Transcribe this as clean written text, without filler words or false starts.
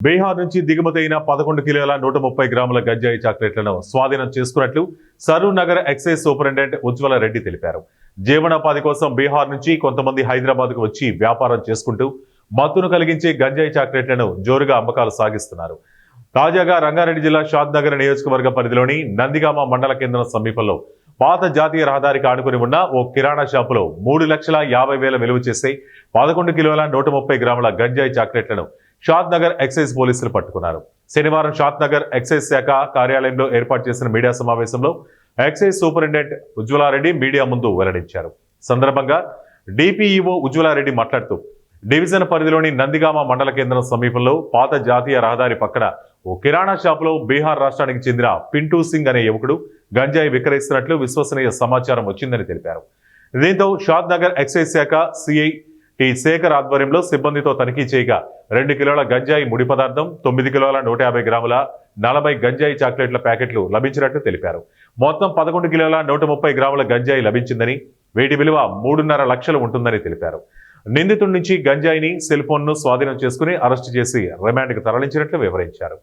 బీహార్ నుంచి దిగుమతైన 11 కిలోల 130 గ్రాముల గంజాయి చాక్లెట్లను స్వాధీనం చేసుకున్నట్లు సరూర్ నగర్ ఎక్సైజ్ సూపరింటెండెంట్ ఉజ్వల రెడ్డి తెలిపారు. జీవనోపాధి కోసం బీహార్ నుంచి కొంతమంది హైదరాబాద్కు వచ్చి వ్యాపారం చేసుకుంటూ మత్తును కలిగించే గంజాయి చాక్లెట్లను జోరుగా అమ్మకాలు సాగిస్తున్నారు. తాజాగా రంగారెడ్డి జిల్లా షాద్ నగర్ నియోజకవర్గ పరిధిలోని నందిగామ మండల కేంద్రం సమీపంలో పాత జాతీయ రహదారికి ఆనుకుని ఉన్న ఓ కిరాణా షాపులో 3,50,000 విలువ చేసే 11 కిలోల 130 గ్రాముల గంజాయి చాక్లెట్లను షాద్ నగర్ ఎక్సైజ్ పోలీసులు పట్టుకున్నారు. శనివారం షాద్ నగర్ ఎక్సైజ్ శాఖ కార్యాలయంలో ఏర్పాటు చేసిన మీడియా సమావేశంలో ఎక్సైజ్ సూపరింటెండెంట్ ఉజ్వలారెడ్డి మీడియా ముందు వెల్లడించారు. సందర్భంగా డిపిఈఓ ఉజ్వలారెడ్డి మాట్లాడుతూ డివిజన్ పరిధిలోని నందిగామ మండల కేంద్రం సమీపంలో పాత జాతీయ రహదారి పక్కన ఓ కిరాణా షాపులో బీహార్ రాష్ట్రానికి చెందిన పింటూ సింగ్ అనే యువకుడు గంజాయి విక్రయిస్తున్నట్లు విశ్వసనీయ సమాచారం వచ్చిందని తెలిపారు. దీంతో షాద్ నగర్ ఎక్సైజ్ శాఖ సిఐ టి శేఖర్ ఆధ్వర్యంలో సిబ్బందితో తనిఖీ చేయగా 2 కిలోల గంజాయి ముడి పదార్థం, 9 కిలోల 150 గ్రాముల 40 గంజాయి చాక్లెట్ల ప్యాకెట్లు లభించినట్లు తెలిపారు. మొత్తం 11 కిలోల 130 గ్రాముల గంజాయి లభించిందని, వీటి విలువ 3.5 లక్షలు ఉంటుందని తెలిపారు. నిందితుడి నుంచి గంజాయిని, సెల్ ఫోన్ను స్వాధీనం చేసుకుని అరెస్టు చేసి రిమాండ్కు తరలించినట్లు వివరించారు.